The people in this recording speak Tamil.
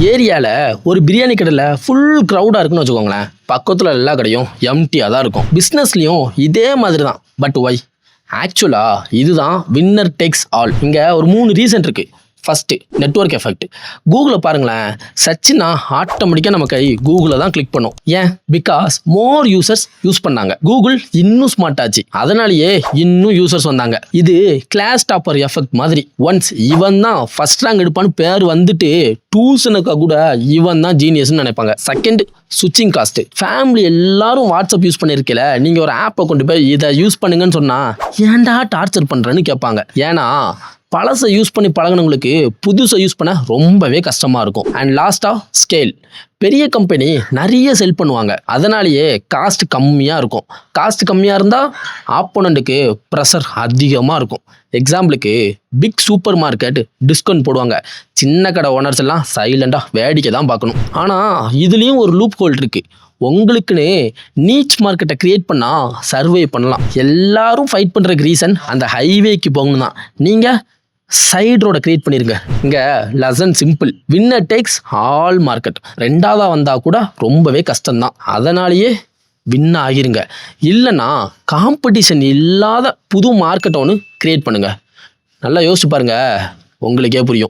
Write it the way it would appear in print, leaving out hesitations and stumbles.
ஏரியாவில் ஒரு பிரியாணி கடையில் ஃபுல் க்ரௌடாக இருக்குன்னு வச்சுக்கோங்களேன், பக்கத்தில் எல்லா கடையும் எம்டியாக தான் இருக்கும். பிஸ்னஸ்லையும் இதே மாதிரி தான். But why? ஆக்சுவலாக இதுதான் வின்னர் டேக்ஸ் ஆல். இங்கே ஒரு 3 ரீசன் இருக்குது. First, network effect. கூகுளை பாருங்களேன், சச்சினா ஆட்டோமேட்டிக்காக நம்ம கை கூகுளில் தான் கிளிக் பண்ணும். ஏன்? பிகாஸ் மோர் யூசர்ஸ் யூஸ் பண்ணாங்க. கூகுள் இன்னும் ஸ்மார்ட் ஆச்சு, அதனாலேயே இன்னும் யூசர்ஸ் வந்தாங்க. இது கிளாஸ் டாப்பர் எஃபெக்ட் மாதிரி. ஒன்ஸ் இவன் தான் ஃபர்ஸ்ட் ரேங்க் எடுப்பான்னு பேர் வந்துட்டு டியூஷனுக்கு கூட இவன் தான் ஜீனியஸ்ன்னு நினைப்பாங்க. செகண்ட், சுவிட்சிங் காஸ்ட். ஃபேமிலி எல்லாரும் வாட்ஸ்அப் யூஸ் பண்ணியிருக்கல, நீங்கள் ஒரு ஆப்பை கொண்டு போய் இதை யூஸ் பண்ணுங்கன்னு சொன்னால் ஏன்டா டார்ச்சர் பண்ணுறேன்னு கேட்பாங்க. ஏன்னா பழசை யூஸ் பண்ணி பழகினவங்களுக்கு புதுசை யூஸ் பண்ண ரொம்பவே கஷ்டமாக இருக்கும். அண்ட் லாஸ்ட்டாக ஸ்கேல். பெரிய கம்பெனி நிறைய செல் பண்ணுவாங்க, அதனாலேயே காஸ்ட் கம்மியாக இருக்கும். காஸ்ட் கம்மியாக இருந்தால் ஆப்போனண்ட்டுக்கு ப்ரெஷர் அதிகமாக இருக்கும். எக்ஸாம்பிளுக்கு பிக் சூப்பர் மார்க்கெட் டிஸ்கவுண்ட் போடுவாங்க, சின்ன கடை ஓனர்ஸ் எல்லாம் சைலண்டாக வேடிக்கை தான் பார்க்கணும். ஆனால் இதுலேயும் ஒரு லூப் ஹோல் இருக்குது. உங்களுக்குன்னு நீச் மார்க்கெட்டை க்ரியேட் பண்ணால் சர்வே பண்ணலாம். எல்லாரும் ஃபைட் பண்ணுறதுக்கு ரீசன் அந்த ஹைவேக்கு போகணும் தான். நீங்கள் சைடு ரோட கிரியேட் பண்ணிருங்க. இங்கே lesson simple. Winner takes all market. ரெண்டாவதாக வந்தால் கூட ரொம்பவே கஷ்டம்தான். அதனாலேயே வின் ஆகிருங்க. இல்லைன்னா காம்படிஷன் இல்லாத புது மார்க்கெட்டை ஒன்று கிரியேட் பண்ணுங்கள். நல்லா யோசிச்சு பாருங்கள், உங்களுக்கே புரியும்.